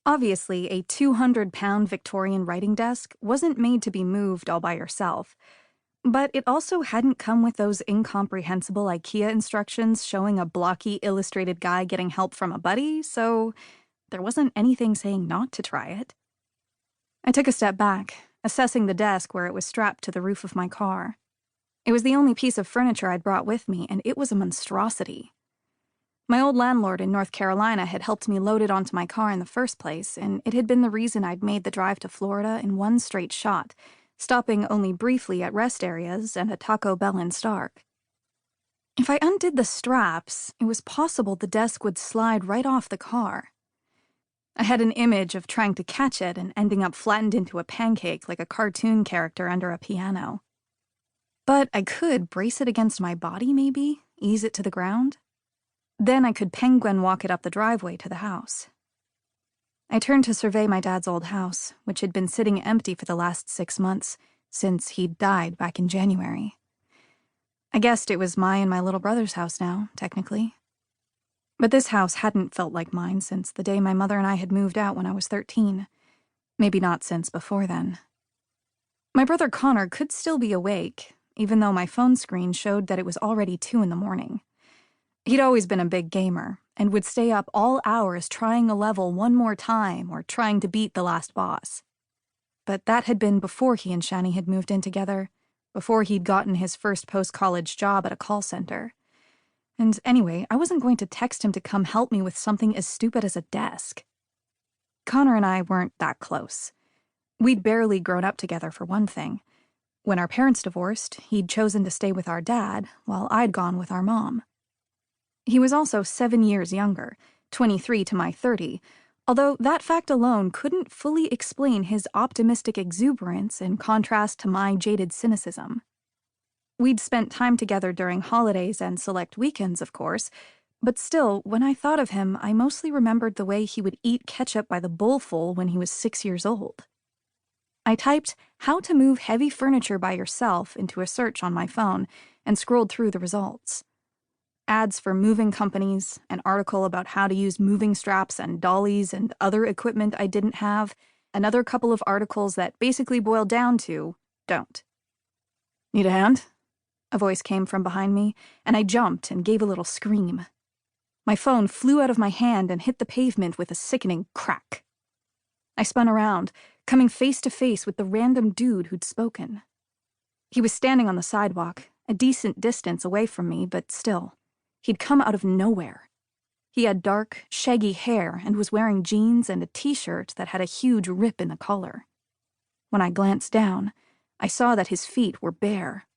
Obviously, a 200-pound Victorian writing desk wasn't made to be moved all by yourself, but it also hadn't come with those incomprehensible IKEA instructions showing a blocky illustrated guy getting help from a buddy, so there wasn't anything saying not to try it. I took a step back, assessing the desk where it was strapped to the roof of my car. It was the only piece of furniture I'd brought with me, and it was a monstrosity. My old landlord in North Carolina had helped me load it onto my car in the first place, and it had been the reason I'd made the drive to Florida in one straight shot, stopping only briefly at rest areas and a Taco Bell in Stark. If I undid the straps, it was possible the desk would slide right off the car. I had an image of trying to catch it and ending up flattened into a pancake like a cartoon character under a piano. But I could brace it against my body, maybe, ease it to the ground. Then I could penguin walk it up the driveway to the house. I turned to survey my dad's old house, which had been sitting empty for the last 6 months, since he'd died back in January. I guessed it was my and my little brother's house now, technically. But this house hadn't felt like mine since the day my mother and I had moved out when I was 13. Maybe not since before then. My brother Connor could still be awake, even though my phone screen showed that it was already 2 in the morning. He'd always been a big gamer, and would stay up all hours trying a level one more time or trying to beat the last boss. But that had been before he and Shani had moved in together, before he'd gotten his first post-college job at a call center. And anyway, I wasn't going to text him to come help me with something as stupid as a desk. Connor and I weren't that close. We'd barely grown up together, for one thing. When our parents divorced, he'd chosen to stay with our dad, while I'd gone with our mom. He was also 7 years younger, 23 to my 30, although that fact alone couldn't fully explain his optimistic exuberance in contrast to my jaded cynicism. We'd spent time together during holidays and select weekends, of course, but still, when I thought of him, I mostly remembered the way he would eat ketchup by the bowlful when he was 6 years old. I typed "how to move heavy furniture by yourself" into a search on my phone and scrolled through the results. Ads for moving companies, an article about how to use moving straps and dollies and other equipment I didn't have, another couple of articles that basically boiled down to, don't. "Need a hand?" A voice came from behind me, and I jumped and gave a little scream. My phone flew out of my hand and hit the pavement with a sickening crack. I spun around, coming face to face with the random dude who'd spoken. He was standing on the sidewalk, a decent distance away from me, but still. He'd come out of nowhere. He had dark, shaggy hair and was wearing jeans and a t-shirt that had a huge rip in the collar. When I glanced down, I saw that his feet were bare,